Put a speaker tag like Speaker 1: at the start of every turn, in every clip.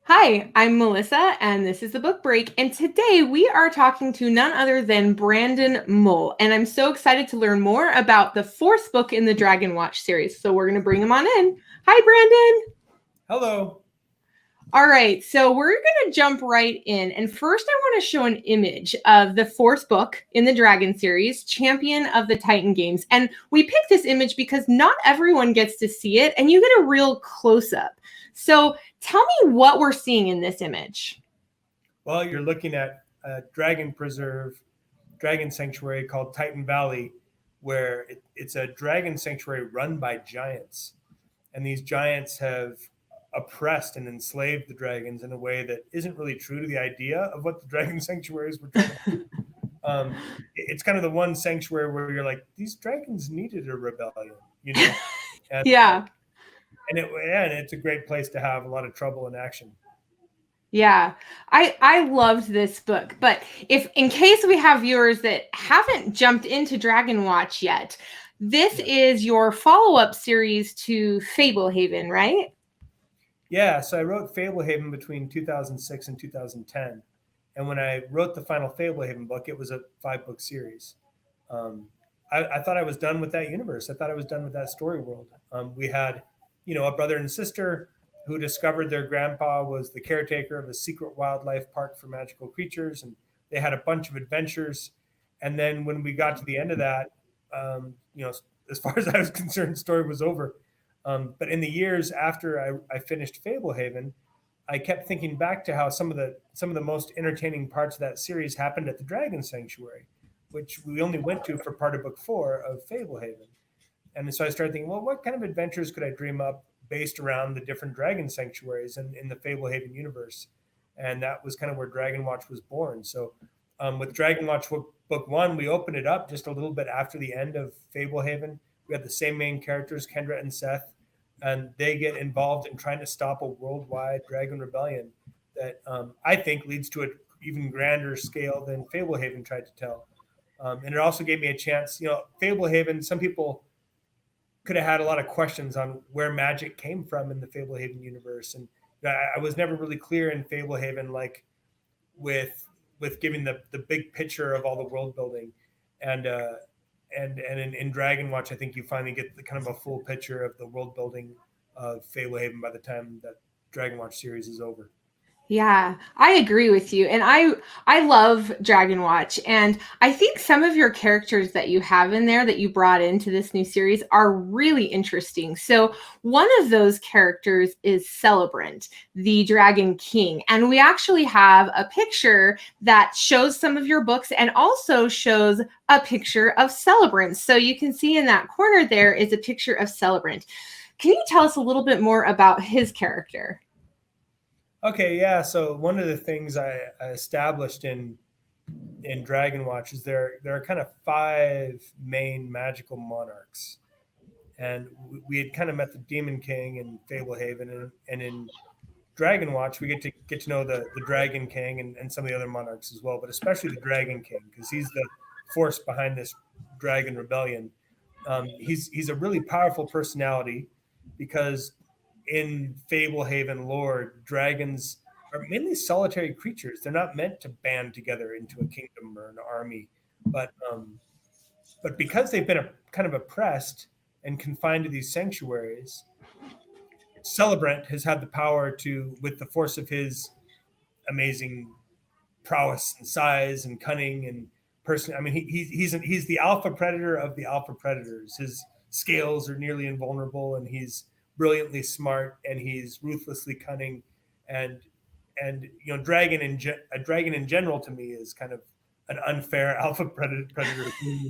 Speaker 1: Hi, I'm Melissa, and this is the Book Break. And today we are talking to none other than Brandon Mull. And I'm so excited to learn more about the fourth book in the Dragonwatch series. So we're going to bring him on in. Hi, Brandon.
Speaker 2: Hello.
Speaker 1: All right, so we're going to jump right in. And first, I want to show an image of the fourth book in the Dragon series, Champion of the Titan Games. And we picked this image because not everyone gets to see it, and you get a real close up. So tell me what we're seeing in this image.
Speaker 2: Well, you're looking at a dragon preserve, dragon sanctuary called Titan Valley, where it's a dragon sanctuary run by giants. And these giants have oppressed and enslaved the dragons in a way that isn't really true to the idea of what the dragon sanctuaries were trying to do. It's kind of the one sanctuary where you're like, these dragons needed a rebellion, you know? And,
Speaker 1: Yeah.
Speaker 2: and it's a great place to have a lot of trouble and action.
Speaker 1: Yeah, I loved this book, but if in case we have viewers that haven't jumped into Dragonwatch yet, this is your follow-up series to Fablehaven, right?
Speaker 2: Yeah, so I wrote Fablehaven between 2006 and 2010. And when I wrote the final Fablehaven book, it was a 5-book series. I thought I was done with that universe. I thought I was done with that story world. We had, a brother and sister who discovered their grandpa was the caretaker of a secret wildlife park for magical creatures, and they had a bunch of adventures. And then when we got to the end of that, as far as I was concerned, the story was over. But in the years after I finished Fablehaven, I kept thinking back to how some of the most entertaining parts of that series happened at the Dragon Sanctuary, which we only went to for part of book 4 of Fablehaven. And so I started thinking, well, what kind of adventures could I dream up based around the different dragon sanctuaries in the Fablehaven universe? And that was kind of where Dragonwatch was born. So with Dragonwatch book 1, we opened it up just a little bit after the end of Fablehaven. We had the same main characters, Kendra and Seth, and they get involved in trying to stop a worldwide dragon rebellion that I think leads to an even grander scale than Fablehaven tried to tell. And it also gave me a chance. Fablehaven, some people could have had a lot of questions on where magic came from in the Fablehaven universe, and I was never really clear in Fablehaven, like with giving the big picture of all the world building, and in Dragonwatch, I think you finally get the kind of a full picture of the world building of Fablehaven by the time that Dragonwatch series is over.
Speaker 1: Yeah, I agree with you. And I love Dragonwatch, and I think some of your characters that you have in there that you brought into this new series are really interesting. So, one of those characters is Celebrant, the Dragon King. And we actually have a picture that shows some of your books and also shows a picture of Celebrant. So, you can see in that corner there is a picture of Celebrant. Can you tell us a little bit more about his character?
Speaker 2: Okay, yeah. So one of the things I established in Dragonwatch is there are kind of 5 main magical monarchs, and we had kind of met the Demon King in Fablehaven, and in Dragonwatch we get to know the Dragon King and some of the other monarchs as well, but especially the Dragon King because he's the force behind this dragon rebellion. He's a really powerful personality because in Fablehaven lore, dragons are mainly solitary creatures. They're not meant to band together into a kingdom or an army, but but because they've been kind of oppressed and confined to these sanctuaries, Celebrant has had the power to, with the force of his amazing prowess and size and cunning and person. I mean, he's the alpha predator of the alpha predators. His scales are nearly invulnerable, and he's brilliantly smart, and he's ruthlessly cunning, and a dragon in general to me is kind of an unfair alpha predator.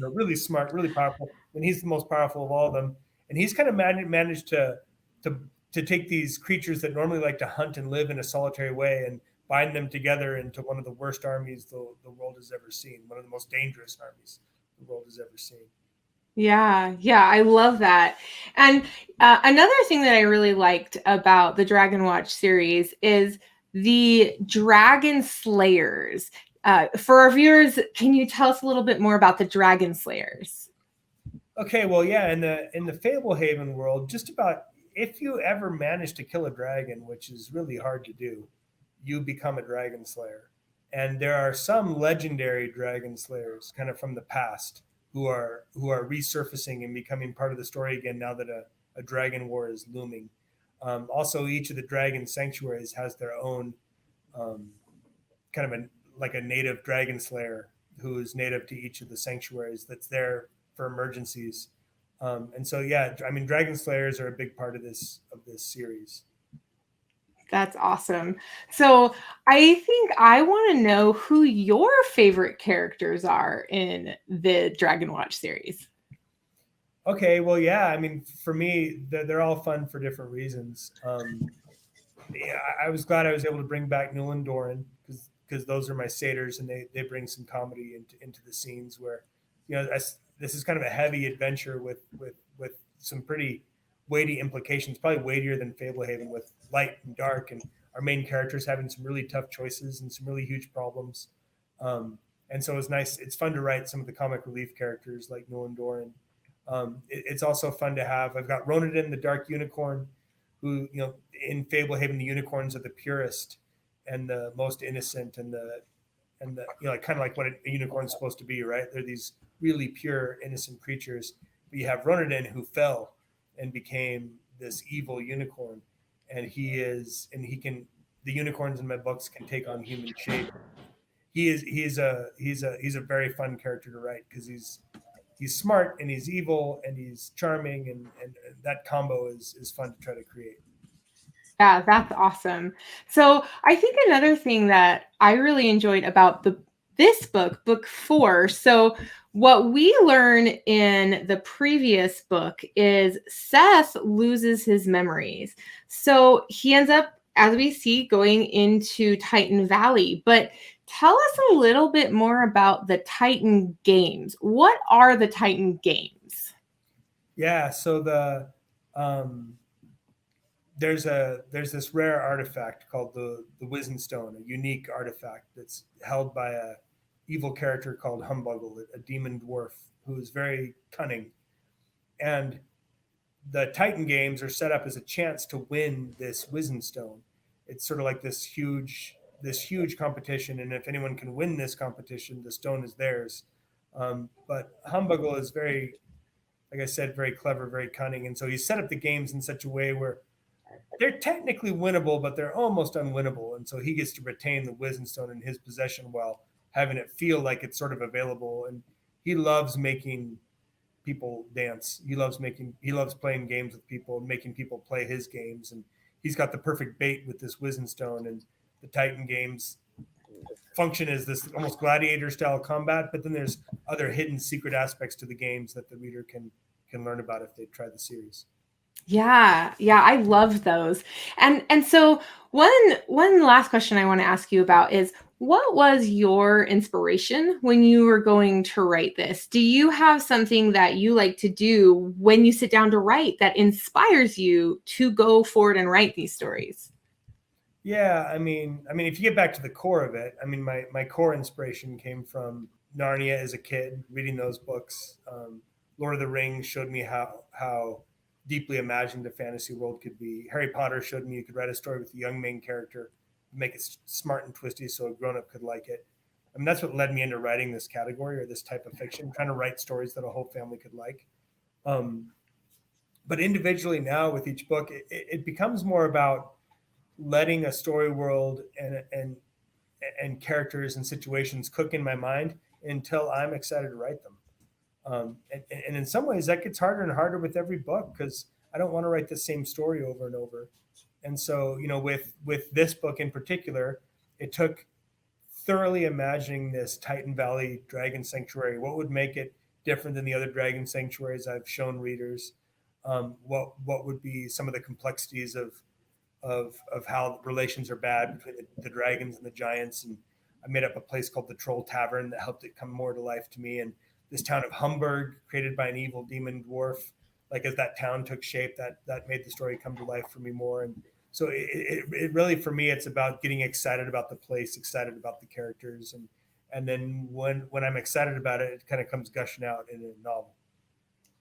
Speaker 2: Really smart, really powerful, and he's the most powerful of all of them. And he's kind of managed to to take these creatures that normally like to hunt and live in a solitary way and bind them together into one of the worst armies the world has ever seen, one of the most dangerous armies the world has ever seen.
Speaker 1: Yeah, I love that. And another thing that I really liked about the Dragonwatch series is the Dragon Slayers. For our viewers, can you tell us a little bit more about the Dragon Slayers?
Speaker 2: Okay, well, yeah, in the Fablehaven world, just about if you ever manage to kill a dragon, which is really hard to do, you become a dragon slayer. And there are some legendary dragon slayers kind of from the past who are resurfacing and becoming part of the story again now that a dragon war is looming. Also, each of the dragon sanctuaries has their own um, kind of like a native dragon slayer who is native to each of the sanctuaries that's there for emergencies. And so, yeah, I mean, dragon slayers are a big part of this series.
Speaker 1: That's awesome. So I think I want to know who your favorite characters are in the Dragonwatch series.
Speaker 2: Okay, well, yeah, I mean, for me, they're all fun for different reasons. Yeah, I was glad I was able to bring back Newell and Doran because those are my satyrs, and they bring some comedy into the scenes where, this is kind of a heavy adventure with some pretty weighty implications, probably weightier than Fablehaven, with light and dark, and our main characters having some really tough choices and some really huge problems. And so it's nice. It's fun to write some of the comic relief characters like Newell and Doran. It's also fun to have. I've got Ronodin, the Dark Unicorn, who, in Fablehaven, the unicorns are the purest and the most innocent, and the like, kind of like what a unicorn is supposed to be, right? They're these really pure, innocent creatures. But you have Ronodin, who fell and became this evil unicorn, and he can. The unicorns in my books can take on human shape. He's a very fun character to write because he's smart and he's evil and he's charming, and that combo is fun to try to create.
Speaker 1: Yeah, that's awesome. So I think another thing that I really enjoyed about this book, book 4. So what we learn in the previous book is Seth loses his memories. So he ends up, as we see, going into Titan Valley. But tell us a little bit more about the Titan games. What are the Titan games?
Speaker 2: Yeah, so um, there's this rare artifact called the Wizen Stone, a unique artifact that's held by a evil character called Humbuggle, a demon dwarf who is very cunning. And the Titan games are set up as a chance to win this Wizen Stone. It's sort of like this huge competition, and if anyone can win this competition, the stone is theirs. But Humbuggle is very, like I said, very clever, very cunning, and so he set up the games in such a way where they're technically winnable, but they're almost unwinnable. And so he gets to retain the Wizen Stone in his possession while having it feel like it's sort of available. And he loves making people dance. He loves playing games with people and making people play his games. And he's got the perfect bait with this Wizen Stone. And the Titan games function as this almost gladiator style combat, but then there's other hidden secret aspects to the games that the reader can learn about if they try the series.
Speaker 1: Yeah, yeah, I love those. And so one last question I want to ask you about is what was your inspiration when you were going to write this? Do you have something that you like to do when you sit down to write that inspires you to go forward and write these stories?
Speaker 2: Yeah, I mean, if you get back to the core of it, I mean, my core inspiration came from Narnia as a kid, reading those books. Lord of the Rings showed me how deeply imagined a fantasy world could be. Harry Potter showed me you could write a story with a young main character, make it smart and twisty so a grown up could like it. I mean, that's what led me into writing this category or this type of fiction, trying to write stories that a whole family could like. Um, but individually now with each book, it becomes more about letting a story world and characters and situations cook in my mind until I'm excited to write them. And in some ways, that gets harder and harder with every book because I don't want to write the same story over and over. And so, with this book in particular, it took thoroughly imagining this Titan Valley Dragon Sanctuary. What would make it different than the other Dragon Sanctuaries I've shown readers? What would be some of the complexities of how relations are bad between the dragons and the giants. And I made up a place called the Troll Tavern that helped it come more to life to me. And this town of Humburg, created by an evil demon dwarf, like as that town took shape, that made the story come to life for me more. And so it really, for me, it's about getting excited about the place, excited about the characters, and then when I'm excited about it, it kind of comes gushing out in a novel.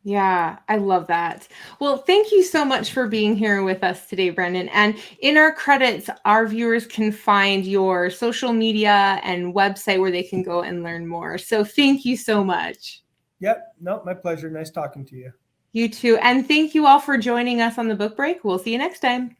Speaker 1: Yeah, I love that. Well, thank you so much for being here with us today, Brendan. And in our credits, our viewers can find your social media and website where they can go and learn more. So thank you so much.
Speaker 2: Yep. No, my pleasure. Nice talking to you.
Speaker 1: You too. And thank you all for joining us on the book break. We'll see you next time.